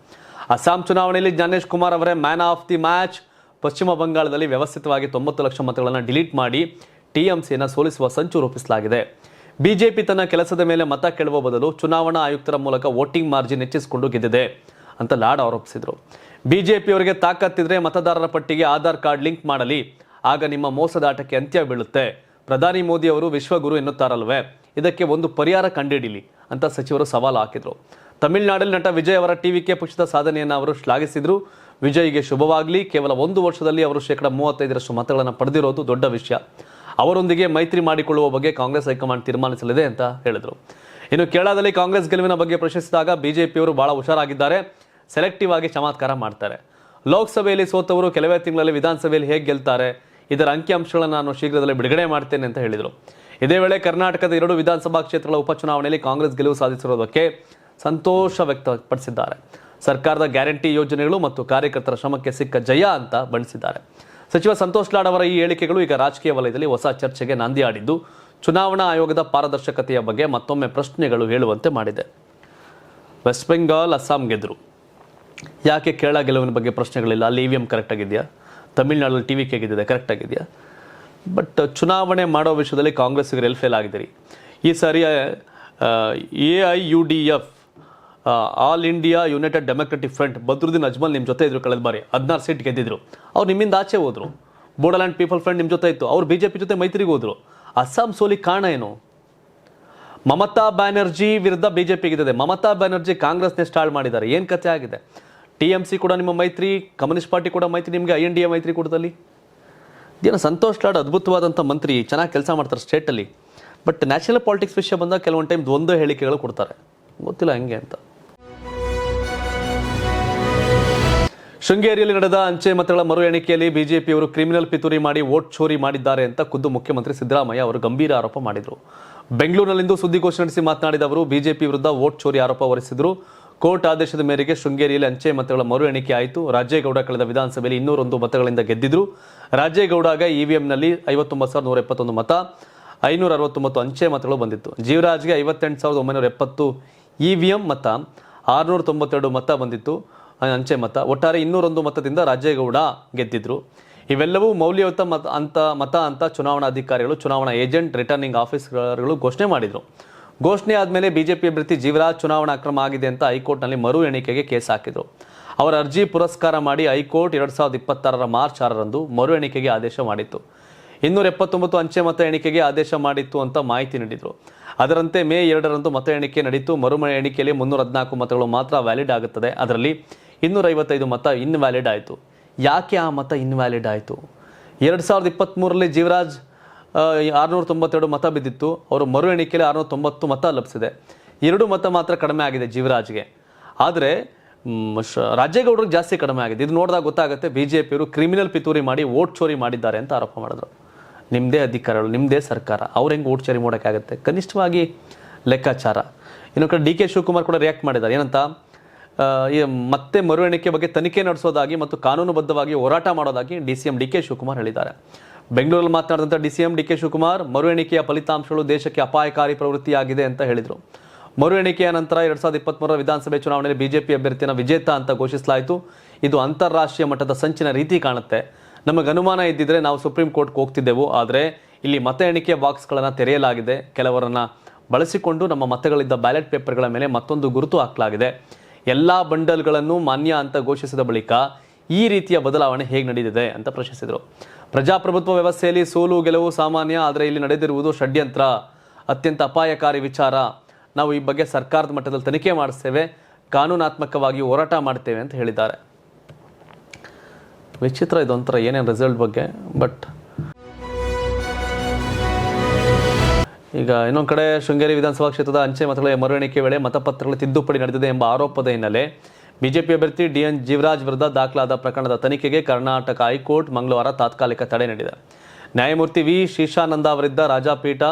ಅಸ್ಸಾಂ ಚುನಾವಣೆಯಲ್ಲಿ ಜ್ಞಾನೇಶ್ ಕುಮಾರ್ ಅವರೇ ಮ್ಯಾನ್ ಆಫ್ ದಿ ಮ್ಯಾಚ್. ಪಶ್ಚಿಮ ಬಂಗಾಳದಲ್ಲಿ ವ್ಯವಸ್ಥಿತವಾಗಿ 90 ಲಕ್ಷ ಮತಗಳನ್ನು ಡಿಲೀಟ್ ಮಾಡಿ ಟಿಎಂಸಿಯನ್ನು ಸೋಲಿಸುವ ಸಂಚು ರೂಪಿಸಲಾಗಿದೆ. ಬಿಜೆಪಿ ತನ್ನ ಕೆಲಸದ ಮೇಲೆ ಮತ ಕೇಳುವ ಬದಲು ಚುನಾವಣಾ ಆಯುಕ್ತರ ಮೂಲಕ ವೋಟಿಂಗ್ ಮಾರ್ಜಿನ್ ಹೆಚ್ಚಿಸಿಕೊಂಡು ಗೆದ್ದಿದೆ ಅಂತ ಲಾಡ್ ಆರೋಪಿಸಿದರು. ಬಿಜೆಪಿಯವರಿಗೆ ತಾಕತ್ತಿದ್ರೆ ಮತದಾರರ ಪಟ್ಟಿಗೆ ಆಧಾರ್ ಕಾರ್ಡ್ ಲಿಂಕ್ ಮಾಡಲಿ, ಆಗ ನಿಮ್ಮ ಮೋಸದಾಟಕ್ಕೆ ಅಂತ್ಯ ಬೀಳುತ್ತೆ. ಪ್ರಧಾನಿ ಮೋದಿ ಅವರು ವಿಶ್ವಗುರು ಎನ್ನುತ್ತಾರಲ್ವೇ, ಇದಕ್ಕೆ ಒಂದು ಪರಿಹಾರ ಕಂಡುಹಿಡಿಯಲಿ ಅಂತ ಸಚಿವರು ಸವಾಲು ಹಾಕಿದರು. ತಮಿಳುನಾಡಲ್ಲಿ ನಟ ವಿಜಯ್ ಅವರ ಟಿವಿಕೆ ಪಕ್ಷದ ಸಾಧನೆಯನ್ನು ಅವರು ಶ್ಲಾಘಿಸಿದರು. ವಿಜಯ್ಗೆ ಶುಭವಾಗಲಿ. ಕೇವಲ 1 ವರ್ಷದಲ್ಲಿ ಅವರು 35% ಮತಗಳನ್ನು ಪಡೆದಿರೋದು ದೊಡ್ಡ ವಿಷಯ. ಅವರೊಂದಿಗೆ ಮೈತ್ರಿ ಮಾಡಿಕೊಳ್ಳುವ ಬಗ್ಗೆ ಕಾಂಗ್ರೆಸ್ ಹೈಕಮಾಂಡ್ ತೀರ್ಮಾನಿಸಲಿದೆ ಅಂತ ಹೇಳಿದರು. ಇನ್ನು ಕೇರಳದಲ್ಲಿ ಕಾಂಗ್ರೆಸ್ ಗೆಲುವಿನ ಬಗ್ಗೆ ಪ್ರಶ್ನಿಸಿದಾಗ ಬಿಜೆಪಿಯವರು ಬಹಳ ಹುಷಾರಾಗಿದ್ದಾರೆ, ಸೆಲೆಕ್ಟಿವ್ ಆಗಿ ಚಮತ್ಕಾರ ಮಾಡ್ತಾರೆ. ಲೋಕಸಭೆಯಲ್ಲಿ ಸೋತವರು ಕೆಲವೇ ತಿಂಗಳಲ್ಲಿ ವಿಧಾನಸಭೆಯಲ್ಲಿ ಹೇಗೆ ಗೆಲ್ತಾರೆ, ಇದರ ಅಂಕಿಅಂಶಗಳನ್ನು ನಾನು ಶೀಘ್ರದಲ್ಲೇ ಬಿಡುಗಡೆ ಮಾಡ್ತೇನೆ ಅಂತ ಹೇಳಿದರು. ಇದೇ ವೇಳೆ ಕರ್ನಾಟಕದ 2 ವಿಧಾನಸಭಾ ಕ್ಷೇತ್ರಗಳ ಉಪಚುನಾವಣೆಯಲ್ಲಿ ಕಾಂಗ್ರೆಸ್ ಗೆಲುವು ಸಾಧಿಸಿರುವುದಕ್ಕೆ ಸಂತೋಷ ವ್ಯಕ್ತಪಡಿಸಿದ್ದಾರೆ. ಸರ್ಕಾರದ ಗ್ಯಾರಂಟಿ ಯೋಜನೆಗಳು ಮತ್ತು ಕಾರ್ಯಕರ್ತರ ಶ್ರಮಕ್ಕೆ ಸಿಕ್ಕ ಜಯ ಅಂತ ಬಣ್ಣಿಸಿದ್ದಾರೆ. ಸಚಿವ ಸಂತೋಷ್ ಲಾಡ್ ಅವರ ಈ ಹೇಳಿಕೆಗಳು ಈಗ ರಾಜಕೀಯ ವಲಯದಲ್ಲಿ ಹೊಸ ಚರ್ಚೆಗೆ ನಾಂದಿ ಆಡಿದ್ದು, ಚುನಾವಣಾ ಆಯೋಗದ ಪಾರದರ್ಶಕತೆಯ ಬಗ್ಗೆ ಮತ್ತೊಮ್ಮೆ ಪ್ರಶ್ನೆಗಳು ಹೇಳುವಂತೆ ಮಾಡಿದೆ. ವೆಸ್ಟ್ ಬೆಂಗಾಲ್, ಅಸ್ಸಾಂ ಗೆದ್ದರು, ಯಾಕೆ ಕೇರಳ ಗೆಲುವಿನ ಬಗ್ಗೆ ಪ್ರಶ್ನೆಗಳಿಲ್ಲ? ಅಲ್ಲಿ EVM ಕರೆಕ್ಟ್ ಆಗಿದೆಯಾ? ತಮಿಳುನಾಡಲ್ಲಿ TVK ಗೆದ್ದಿದೆ, ಕರೆಕ್ಟ್ ಆಗಿದೆಯಾ? ಬಟ್ ಚುನಾವಣೆ ಮಾಡೋ ವಿಷಯದಲ್ಲಿ ಕಾಂಗ್ರೆಸ್ಸಿಗರು ಎಲ್ಲಿ ಫೇಲ್ ಆಗಿದ್ದೀರಿ? ಈ ಸಾರಿ AIUDF all India United democratic front Badruddin Ajmal ನಿಮ್ಮ ಜೊತೆ ಇದ್ರು, ಕಳೆದ ಬಾರಿ 16 ಸೀಟ್ ಗೆದ್ದಿದ್ರು. ಅವ್ರು ನಿಮ್ಮಿಂದ ಆಚೆ ಹೋದ್ರು. ಬೋಡೋಲ್ಯಾಂಡ್ ಪೀಪಲ್ ಫ್ರಂಟ್ ನಿಮ್ಮ ಜೊತೆ ಇತ್ತು, ಅವ್ರು BJP ಜೊತೆ ಮೈತ್ರಿಗೆ ಹೋದ್ರು. ಅಸ್ಸಾಂ ಸೋಲಿಗೆ ಕಾರಣ ಏನು? ಮಮತಾ ಬ್ಯಾನರ್ಜಿ ವಿರುದ್ಧ BJP ಗೆದ್ದಿದೆ. ಮಮತಾ ಬ್ಯಾನರ್ಜಿ ಕಾಂಗ್ರೆಸ್ನೇ ಸ್ಟಾರ್ಟ್ ಮಾಡಿದ್ದಾರೆ. ಏನು ಕಥೆ ಆಗಿದೆ? TMC ಕೂಡ ನಿಮ್ಮ ಮೈತ್ರಿ, ಕಮ್ಯುನಿಸ್ಟ್ ಪಾರ್ಟಿ ಕೂಡ ಮೈತ್ರಿ, ನಿಮಗೆ INDA ಮೈತ್ರಿ ಕೂಡದಲ್ಲಿ. ಇದೇನು ಸಂತೋಷ್ ಲಾಡ್ ಅದ್ಭುತವಾದಂಥ ಮಂತ್ರಿ, ಚೆನ್ನಾಗಿ ಕೆಲಸ ಮಾಡ್ತಾರೆ ಸ್ಟೇಟಲ್ಲಿ. ಬಟ್ ನ್ಯಾಷನಲ್ ಪಾಲಿಟಿಕ್ಸ್ ವಿಷಯ ಬಂದಾಗ ಕೆಲವೊಂದು ಟೈಮ್ ದ್ವಂದ್ವ ಹೇಳಿಕೆಗಳು ಕೊಡ್ತಾರೆ, ಗೊತ್ತಿಲ್ಲ ಹೆಂಗೆ ಅಂತ. ಶೃಂಗೇರಿಯಲ್ಲಿ ನಡೆದ ಅಂಚೆ ಮತಗಳ ಮರು ಎಣಿಕೆಯಲ್ಲಿ BJPಯವರು ಕ್ರಿಮಿನಲ್ ಪಿತೂರಿ ಮಾಡಿ ವೋಟ್ ಚೋರಿ ಮಾಡಿದ್ದಾರೆ ಅಂತ ಖುದ್ದು ಮುಖ್ಯಮಂತ್ರಿ ಸಿದ್ದರಾಮಯ್ಯ ಅವರು ಗಂಭೀರ ಆರೋಪ ಮಾಡಿದರು. ಬೆಂಗಳೂರಿನಲ್ಲಿಂದು ಸುದ್ದಿಗೋಷ್ಠಿ ನಡೆಸಿ ಮಾತನಾಡಿದ ಅವರು BJP ವಿರುದ್ಧ ವೋಟ್ ಚೋರಿ ಆರೋಪ ಹೊರಿಸಿದರು. ಕೋರ್ಟ್ ಆದೇಶದ ಮೇರೆಗೆ ಶೃಂಗೇರಿಯಲ್ಲಿ ಅಂಚೆ ಮತಗಳ ಮರು ಎಣಿಕೆ ಆಯಿತು. ರಾಜೇಗೌಡ ಕಳೆದ ವಿಧಾನಸಭೆಯಲ್ಲಿ 201 ಮತಗಳಿಂದ ಗೆದ್ದಿದ್ರು. ರಾಜೇಗೌಡಗೆ EVMನಲ್ಲಿ 59,171 ಮತ, 569 ಅಂಚೆ ಮತಗಳು ಬಂದಿತ್ತು. ಜೀವರಾಜ್ಗೆ 58,970 EVM ಮತ, 692 ಮತ ಬಂದಿತ್ತು ಅಂಚೆ ಮತ. ಒಟ್ಟಾರೆ 201 ಮತದಿಂದ ರಾಜೇಗೌಡ ಗೆದ್ದಿದ್ರು. ಇವೆಲ್ಲವೂ ಮೌಲ್ಯಯುತ ಮತ ಅಂತ ಚುನಾವಣಾಧಿಕಾರಿಗಳು, ಚುನಾವಣಾ ಏಜೆಂಟ್, ರಿಟರ್ನಿಂಗ್ ಆಫೀಸರ್ಗಳು ಘೋಷಣೆ ಮಾಡಿದರು. ಘೋಷಣೆ ಆದಮೇಲೆ BJP ಅಭ್ಯರ್ಥಿ ಜೀವರಾಜ್ ಚುನಾವಣಾ ಅಕ್ರಮ ಆಗಿದೆ ಅಂತ ಹೈಕೋರ್ಟ್ನಲ್ಲಿ ಮರು ಎಣಿಕೆಗೆ ಕೇಸ್ ಹಾಕಿದರು. ಅವರ ಅರ್ಜಿ ಪುರಸ್ಕಾರ ಮಾಡಿ ಹೈಕೋರ್ಟ್ 2026 ಮಾರ್ಚ್ 6ರಂದು ಮರು ಎಣಿಕೆಗೆ ಆದೇಶ ಮಾಡಿತ್ತು. 279 ಅಂಚೆ ಮತ ಎಣಿಕೆಗೆ ಆದೇಶ ಮಾಡಿತ್ತು ಅಂತ ಮಾಹಿತಿ ನೀಡಿದರು. ಅದರಂತೆ ಮೇ 2ರಂದು ಮತ ಎಣಿಕೆ ನಡೆಯಿತು. ಮರು ಎಣಿಕೆಯಲ್ಲಿ 314 ಮತಗಳು ಮಾತ್ರ ವ್ಯಾಲಿಡ್ ಆಗುತ್ತದೆ. ಅದರಲ್ಲಿ 255 ಮತ ಇನ್ವ್ಯಾಲಿಡ್ ಆಯಿತು. ಯಾಕೆ ಆ ಮತ ಇನ್ವ್ಯಾಲಿಡ್ ಆಯಿತು? 2023ರಲ್ಲಿ ಜೀವರಾಜ್ 692 ಮತ ಬಿದ್ದಿತ್ತು. ಅವರು ಮರು ಎಣಿಕೆಯಲ್ಲಿ 690 ಮತ ಲಭಿಸಿದೆ. 2 ಮತ ಮಾತ್ರ ಕಡಿಮೆ ಆಗಿದೆ ಜೀವರಾಜ್ಗೆ. ಆದರೆ ರಾಜೇಗೌಡರಿಗೆ ಜಾಸ್ತಿ ಕಡಿಮೆ ಆಗಿದೆ. ಇದು ನೋಡಿದಾಗ ಗೊತ್ತಾಗುತ್ತೆ BJPಯವರು ಕ್ರಿಮಿನಲ್ ಪಿತೂರಿ ಮಾಡಿ ವೋಟ್ ಚೋರಿ ಮಾಡಿದ್ದಾರೆ ಅಂತ ಆರೋಪ ಮಾಡಿದ್ರು. ನಿಮ್ಮದೇ ಅಧಿಕಾರಿಗಳು, ನಿಮ್ಮದೇ ಸರ್ಕಾರ, ಅವ್ರು ಹೆಂಗೆ ವೋಟ್ ಚೋರಿ ಮಾಡೋಕ್ಕಾಗುತ್ತೆ? ಕನಿಷ್ಠವಾಗಿ ಲೆಕ್ಕಾಚಾರ. ಇನ್ನೊಂದು ಕಡೆ DK ಶಿವಕುಮಾರ್ ಕೂಡ ರಿಯಾಕ್ಟ್ ಮಾಡಿದ್ದಾರೆ. ಏನಂತ, ಮತ್ತೆ ಮರು ಎಣಿಕೆ ಬಗ್ಗೆ ತನಿಖೆ ನಡೆಸೋದಾಗಿ ಮತ್ತು ಕಾನೂನುಬದ್ಧವಾಗಿ ಹೋರಾಟ ಮಾಡೋದಾಗಿ CM DK ಶಿವಕುಮಾರ್ ಹೇಳಿದ್ದಾರೆ. ಬೆಂಗಳೂರಲ್ಲಿ ಮಾತನಾಡಿದಂಥ CM DK ಶಿವಕುಮಾರ್ ಮರು ಎಣಿಕೆಯ ಫಲಿತಾಂಶಗಳು ದೇಶಕ್ಕೆ ಅಪಾಯಕಾರಿ ಪ್ರವೃತ್ತಿಯಾಗಿದೆ ಅಂತ ಹೇಳಿದರು. ಮರು ಎಣಿಕೆಯ ನಂತರ 2023 ವಿಧಾನಸಭೆ ಚುನಾವಣೆಯಲ್ಲಿ BJP ಅಭ್ಯರ್ಥಿಯನ್ನು ವಿಜೇತ ಅಂತ ಘೋಷಿಸಲಾಯಿತು. ಇದು ಅಂತಾರಾಷ್ಟ್ರೀಯ ಮಟ್ಟದ ಸಂಚಿನ ರೀತಿ ಕಾಣುತ್ತೆ. ನಮಗೆ ಅನುಮಾನ ಇದ್ದಿದ್ರೆ ನಾವು ಸುಪ್ರೀಂ ಕೋರ್ಟ್ಗೆ ಹೋಗ್ತಿದ್ದೆವು. ಆದರೆ ಇಲ್ಲಿ ಮತ ಎಣಿಕೆಯ ಬಾಕ್ಸ್ಗಳನ್ನು ತೆರೆಯಲಾಗಿದೆ. ಕೆಲವರನ್ನು ಬಳಸಿಕೊಂಡು ನಮ್ಮ ಮತಗಳಿದ್ದ ಬ್ಯಾಲೆಟ್ ಪೇಪರ್ಗಳ ಮೇಲೆ ಮತ್ತೊಂದು ಗುರುತು ಹಾಕಲಾಗಿದೆ. ಎಲ್ಲ ಬಂಡಲ್ಗಳನ್ನು ಮಾನ್ಯ ಅಂತ ಘೋಷಿಸಿದ ಬಳಿಕ ಈ ರೀತಿಯ ಬದಲಾವಣೆ ಹೇಗೆ ನಡೆದಿದೆ ಅಂತ ಪ್ರಶ್ನಿಸಿದರು. ಪ್ರಜಾಪ್ರಭುತ್ವ ವ್ಯವಸ್ಥೆಯಲ್ಲಿ ಸೋಲು ಗೆಲುವು ಸಾಮಾನ್ಯ, ಆದರೆ ಇಲ್ಲಿ ನಡೆದಿರುವುದು ಷಡ್ಯಂತ್ರ, ಅತ್ಯಂತ ಅಪಾಯಕಾರಿ ವಿಚಾರ. ನಾವು ಈ ಬಗ್ಗೆ ಸರ್ಕಾರದ ಮಟ್ಟದಲ್ಲಿ ತನಿಖೆ ಮಾಡಿಸ್ತೇವೆ, ಕಾನೂನಾತ್ಮಕವಾಗಿ ಹೋರಾಟ ಮಾಡ್ತೇವೆ ಅಂತ ಹೇಳಿದ್ದಾರೆ. ವಿಚಿತ್ರ ಇದೊಂಥರ ಏನೇನು ರಿಸಲ್ಟ್ ಬಗ್ಗೆ. ಬಟ್ ಈಗ ಇನ್ನೊಂದು ಕಡೆ ಶೃಂಗೇರಿ ವಿಧಾನಸಭಾ ಕ್ಷೇತ್ರದ ಅಂಚೆ ಮತಗಳ ಮರು ಎಣಿಕೆ ವೇಳೆ ಮತಪತ್ರಗಳ ತಿದ್ದುಪಡಿ ನಡೆದಿದೆ ಎಂಬ ಆರೋಪದ ಹಿನ್ನೆಲೆ BJP ಅಭ್ಯರ್ಥಿ DN ಜೀವರಾಜ್ ವಿರುದ್ಧ ದಾಖಲಾದ ಪ್ರಕರಣದ ತನಿಖೆಗೆ ಕರ್ನಾಟಕ ಹೈಕೋರ್ಟ್ ಮಂಗಳವಾರ ತಾತ್ಕಾಲಿಕ ತಡೆ ನೀಡಿದೆ. ನ್ಯಾಯಮೂರ್ತಿ V ಶೇಷಾನಂದ ಅವರಿದ್ದ ರಾಜಪೀಠ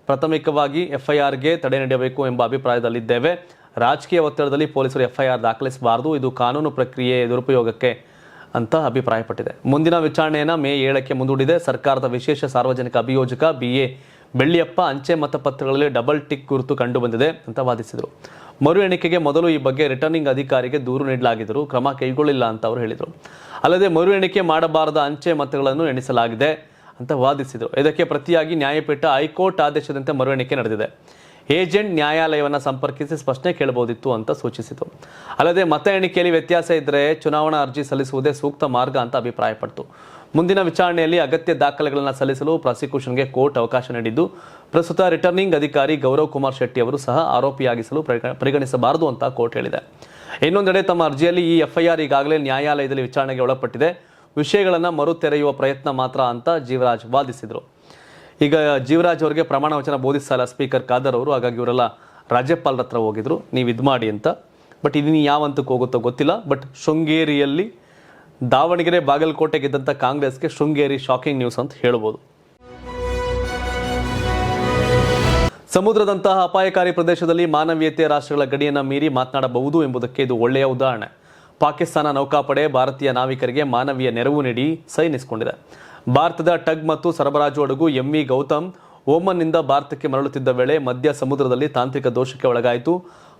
ಪ್ರಾಥಮಿಕವಾಗಿ FIRಗೆ ತಡೆ ನೀಡಬೇಕು ಎಂಬ ಅಭಿಪ್ರಾಯದಲ್ಲಿದ್ದೇವೆ. ರಾಜಕೀಯ ಒತ್ತಡದಲ್ಲಿ ಪೊಲೀಸರು FIR ದಾಖಲಿಸಬಾರದು, ಇದು ಕಾನೂನು ಪ್ರಕ್ರಿಯೆ ದುರುಪಯೋಗಕ್ಕೆ ಅಂತ ಅಭಿಪ್ರಾಯಪಟ್ಟಿದೆ. ಮುಂದಿನ ವಿಚಾರಣೆಯನ್ನು ಮೇ 7ಕ್ಕೆ ಮುಂದೂಡಿದೆ. ಸರ್ಕಾರದ ವಿಶೇಷ ಸಾರ್ವಜನಿಕ ಅಭಿಯೋಜಕ BA ಬೆಳ್ಳಿಯಪ್ಪ ಅಂಚೆ ಮತಪತ್ರಗಳಲ್ಲಿ ಡಬಲ್ ಟಿಕ್ ಗುರುತು ಕಂಡು ಬಂದಿದೆ ಅಂತ ವಾದಿಸಿದರು. ಮರು ಎಣಿಕೆಗೆ ಮೊದಲು ಈ ಬಗ್ಗೆ ರಿಟರ್ನಿಂಗ್ ಅಧಿಕಾರಿಗೆ ದೂರು ನೀಡಲಾಗಿದ್ದರೂ ಕ್ರಮ ಕೈಗೊಳ್ಳಿಲ್ಲ ಅಂತ ಅವರು ಹೇಳಿದರು. ಅಲ್ಲದೆ ಮರು ಎಣಿಕೆ ಮಾಡಬಾರದ ಅಂಚೆ ಮತಗಳನ್ನು ಎಣಿಸಲಾಗಿದೆ ಅಂತ ವಾದಿಸಿದರು. ಇದಕ್ಕೆ ಪ್ರತಿಯಾಗಿ ನ್ಯಾಯಪೀಠ ಹೈಕೋರ್ಟ್ ಆದೇಶದಂತೆ ಮರು ಎಣಿಕೆ ನಡೆದಿದೆ. ಏಜೆಂಟ್ ನ್ಯಾಯಾಲಯವನ್ನು ಸಂಪರ್ಕಿಸಿ ಸ್ಪಷ್ಟನೆ ಕೇಳಬಹುದಿತ್ತು ಅಂತ ಸೂಚಿಸಿತು. ಅಲ್ಲದೆ ಮತ ಎಣಿಕೆಯಲ್ಲಿ ವ್ಯತ್ಯಾಸ ಇದ್ದರೆ ಚುನಾವಣಾ ಅರ್ಜಿ ಸಲ್ಲಿಸುವುದೇ ಸೂಕ್ತ ಮಾರ್ಗ ಅಂತ ಅಭಿಪ್ರಾಯಪಟ್ಟಿತು. ಮುಂದಿನ ವಿಚಾರಣೆಯಲ್ಲಿ ಅಗತ್ಯ ದಾಖಲೆಗಳನ್ನು ಸಲ್ಲಿಸಲು ಪ್ರಾಸಿಕ್ಯೂಷನ್ಗೆ ಕೋರ್ಟ್ ಅವಕಾಶ ನೀಡಿದ್ದು, ಪ್ರಸ್ತುತ ರಿಟರ್ನಿಂಗ್ ಅಧಿಕಾರಿ ಗೌರವ್ ಕುಮಾರ್ ಶೆಟ್ಟಿ ಅವರು ಸಹ ಆರೋಪಿಯಾಗಿಸಲು ಪರಿಗಣಿಸಬಾರದು ಅಂತ ಕೋರ್ಟ್ ಹೇಳಿದೆ. ಇನ್ನೊಂದೆಡೆ ತಮ್ಮ ಅರ್ಜಿಯಲ್ಲಿ ಈ FIR ಈಗಾಗಲೇ ನ್ಯಾಯಾಲಯದಲ್ಲಿ ವಿಚಾರಣೆಗೆ ಒಳಪಟ್ಟಿದೆ, ವಿಷಯಗಳನ್ನು ಮರು ತೆರೆಯುವ ಪ್ರಯತ್ನ ಮಾತ್ರ ಅಂತ ಜೀವರಾಜ್ ವಾದಿಸಿದರು. ಈಗ ಜೀವರಾಜ್ ಅವರಿಗೆ ಪ್ರಮಾಣ ವಚನ ಬೋಧಿಸಲ್ಲ ಸ್ಪೀಕರ್ ಖಾದರ್ ಅವರು. ಹಾಗಾಗಿ ಇವರೆಲ್ಲ ರಾಜ್ಯಪಾಲರ ಹತ್ರ ಹೋಗಿದ್ರು, ನೀವು ಇದು ಮಾಡಿ ಅಂತ. ಬಟ್ ಇದನ್ನು ಯಾವ ಹಂತಕ್ಕೆ ಹೋಗುತ್ತೋ ಗೊತ್ತಿಲ್ಲ. ಬಟ್ ಶೃಂಗೇರಿಯಲ್ಲಿ ದಾವಣಗೆರೆ ಬಾಗಲಕೋಟೆ ಗೆದ್ದಂಥ ಕಾಂಗ್ರೆಸ್ಗೆ ಶೃಂಗೇರಿ ಶಾಕಿಂಗ್ ನ್ಯೂಸ್ ಅಂತ ಹೇಳ್ಬೋದು. ಸಮುದ್ರದಂತಹ ಅಪಾಯಕಾರಿ ಪ್ರದೇಶದಲ್ಲಿ ಮಾನವೀಯತೆ ರಾಷ್ಟ್ರಗಳ ಗಡಿಯನ್ನು ಮೀರಿ ಮಾತನಾಡಬಹುದು ಎಂಬುದಕ್ಕೆ ಇದು ಒಳ್ಳೆಯ ಉದಾಹರಣೆ. ಪಾಕಿಸ್ತಾನ ನೌಕಾಪಡೆ ಭಾರತೀಯ ನಾವಿಕರಿಗೆ ಮಾನವೀಯ ನೆರವು ನೀಡಿ ಸೈನಿಸಿಕೊಂಡಿದೆ. ಭಾರತದ ಟಗ್ ಮತ್ತು ಸರಬರಾಜು ಹಡಗು ಎಂವಿ ಗೌತಮ್ ಓಮನ್ನಿಂದ ಭಾರತಕ್ಕೆ ಮರಳುತ್ತಿದ್ದ ವೇಳೆ ಮಧ್ಯ ಸಮುದ್ರದಲ್ಲಿ ತಾಂತ್ರಿಕ ದೋಷಕ್ಕೆ ಒಳಗಾಯಿತು.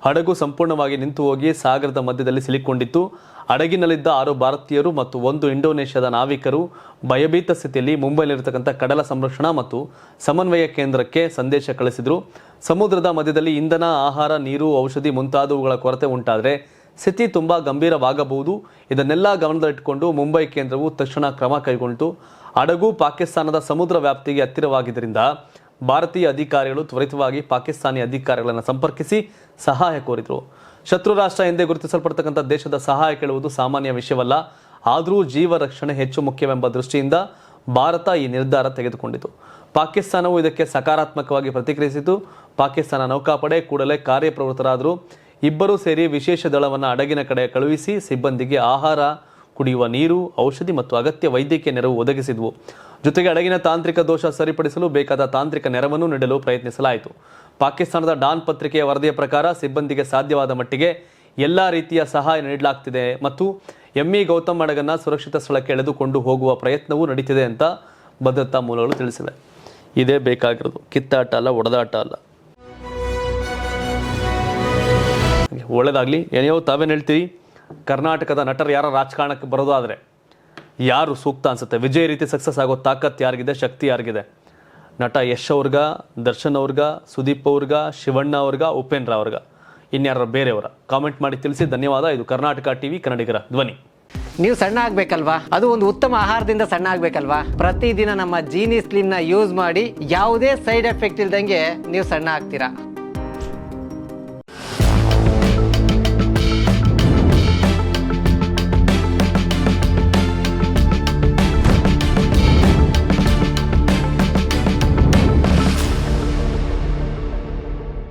ಹಡಗು ಸಂಪೂರ್ಣವಾಗಿ ನಿಂತು ಹೋಗಿ ಸಾಗರದ ಮಧ್ಯದಲ್ಲಿ ಸಿಲುಕೊಂಡಿತ್ತು. ಹಡಗಿನಲ್ಲಿದ್ದ 6 ಭಾರತೀಯರು ಮತ್ತು 1 ಇಂಡೋನೇಷ್ಯಾದ ನಾವಿಕರು ಭಯಭೀತ ಸ್ಥಿತಿಯಲ್ಲಿ ಮುಂಬೈನಲ್ಲಿರತಕ್ಕಂಥ ಕಡಲ ಸಂರಕ್ಷಣಾ ಮತ್ತು ಸಮನ್ವಯ ಕೇಂದ್ರಕ್ಕೆ ಸಂದೇಶ ಕಳಿಸಿದರು. ಸಮುದ್ರದ ಮಧ್ಯದಲ್ಲಿ ಇಂಧನ, ಆಹಾರ, ನೀರು, ಔಷಧಿ ಮುಂತಾದವುಗಳ ಕೊರತೆ ಉಂಟಾದರೆ ಸ್ಥಿತಿ ತುಂಬಾ ಗಂಭೀರವಾಗಬಹುದು. ಇದನ್ನೆಲ್ಲ ಗಮನದಲ್ಲಿಟ್ಟುಕೊಂಡು ಮುಂಬೈ ಕೇಂದ್ರವು ತಕ್ಷಣ ಕ್ರಮ ಕೈಗೊಂಡಿತು. ಹಡಗು ಪಾಕಿಸ್ತಾನದ ಸಮುದ್ರ ವ್ಯಾಪ್ತಿಗೆ ಹತ್ತಿರವಾಗಿದ್ದರಿಂದ ಭಾರತೀಯ ಅಧಿಕಾರಿಗಳು ತ್ವರಿತವಾಗಿ ಪಾಕಿಸ್ತಾನಿ ಅಧಿಕಾರಿಗಳನ್ನು ಸಂಪರ್ಕಿಸಿ ಸಹಾಯ ಕೋರಿದರು. ಶತ್ರು ರಾಷ್ಟ್ರ ಎಂದೇ ಗುರುತಿಸಲ್ಪಡ್ತಕ್ಕಂಥ ದೇಶದ ಸಹಾಯ ಕೇಳುವುದು ಸಾಮಾನ್ಯ ವಿಷಯವಲ್ಲ. ಆದರೂ ಜೀವ ರಕ್ಷಣೆ ಹೆಚ್ಚು ಮುಖ್ಯವೆಂಬ ದೃಷ್ಟಿಯಿಂದ ಭಾರತ ಈ ನಿರ್ಧಾರ ತೆಗೆದುಕೊಂಡಿತು. ಪಾಕಿಸ್ತಾನವು ಇದಕ್ಕೆ ಸಕಾರಾತ್ಮಕವಾಗಿ ಪ್ರತಿಕ್ರಿಯಿಸಿತು. ಪಾಕಿಸ್ತಾನ ನೌಕಾಪಡೆ ಕೂಡಲೇ ಕಾರ್ಯಪ್ರವೃತ್ತರಾದರು. ಇಬ್ಬರೂ ಸೇರಿ ವಿಶೇಷ ದಳವನ್ನು ಹಡಗಿನ ಕಡೆ ಕಳುಹಿಸಿ ಸಿಬ್ಬಂದಿಗೆ ಆಹಾರ, ಕುಡಿಯುವ ನೀರು, ಔಷಧಿ ಮತ್ತು ಅಗತ್ಯ ವೈದ್ಯಕೀಯ ನೆರವು ಒದಗಿಸಿದ್ವು. ಜೊತೆಗೆ ಹಡಗಿನ ತಾಂತ್ರಿಕ ದೋಷ ಸರಿಪಡಿಸಲು ಬೇಕಾದ ತಾಂತ್ರಿಕ ನೆರವನ್ನು ನೀಡಲು ಪ್ರಯತ್ನಿಸಲಾಯಿತು. ಪಾಕಿಸ್ತಾನದ ಡಾನ್ ಪತ್ರಿಕೆಯ ವರದಿಯ ಪ್ರಕಾರ ಸಿಬ್ಬಂದಿಗೆ ಸಾಧ್ಯವಾದ ಮಟ್ಟಿಗೆ ಎಲ್ಲ ರೀತಿಯ ಸಹಾಯ ನೀಡಲಾಗ್ತಿದೆ ಮತ್ತು ಎಂವಿ ಗೌತಮ್ ಹಡಗನ್ನು ಸುರಕ್ಷಿತ ಸ್ಥಳಕ್ಕೆ ಎಳೆದುಕೊಂಡು ಹೋಗುವ ಪ್ರಯತ್ನವೂ ನಡೀತಿದೆ ಅಂತ ಭದ್ರತಾ ಮೂಲಗಳು ತಿಳಿಸಿವೆ. ಇದೇ ಬೇಕಾಗಿರೋದು, ಕಿತ್ತಾಟ ಅಲ್ಲ, ಒಡೆದಾಟ ಅಲ್ಲ. ಒಳ್ಳೆಯದಾಗಲಿ. ಏನೇನೋ ತಾವೇನು ಹೇಳ್ತೀರಿ? ಕರ್ನಾಟಕದ ನಟರು ಯಾರ ರಾಜಕಾರಣಕ್ಕೆ ಬರೋದಾದರೆ ಯಾರು ಸೂಕ್ತ ಅನ್ಸುತ್ತೆ? ವಿಜಯ್ ರೀತಿ ಸಕ್ಸಸ್ ಆಗೋ ತಾಕತ್ ಯಾರಿಗಿದೆ, ಶಕ್ತಿ ಯಾರಿಗಿದೆ? ನಟ ಯಶ್ ಅವ್ರಿಗ, ದರ್ಶನ್ ಅವ್ರಿಗ, ಸುದೀಪ್ ಅವ್ರಿಗ, ಶಿವಣ್ಣ ಅವ್ರಿಗ, ಉಪೇಂದ್ರ ಅವ್ರಿಗ, ಇನ್ಯಾರ ಬೇರೆಯವರ? ಕಾಮೆಂಟ್ ಮಾಡಿ ತಿಳಿಸಿ. ಧನ್ಯವಾದ. ಇದು ಕರ್ನಾಟಕ ಟಿವಿ, ಕನ್ನಡಿಗರ ಧ್ವನಿ. ನೀವು ಸಣ್ಣ ಆಗ್ಬೇಕಲ್ವಾ? ಅದು ಒಂದು ಉತ್ತಮ ಆಹಾರದಿಂದ ಸಣ್ಣ ಆಗ್ಬೇಕಲ್ವಾ? ಪ್ರತಿದಿನ ನಮ್ಮ ಜೀನಿ ಸ್ಲಿಮ್ನ ಯೂಸ್ ಮಾಡಿ ಯಾವುದೇ ಸೈಡ್ ಎಫೆಕ್ಟ್ ಇಲ್ದಂಗೆ ನೀವು ಸಣ್ಣ ಆಗ್ತೀರಾ.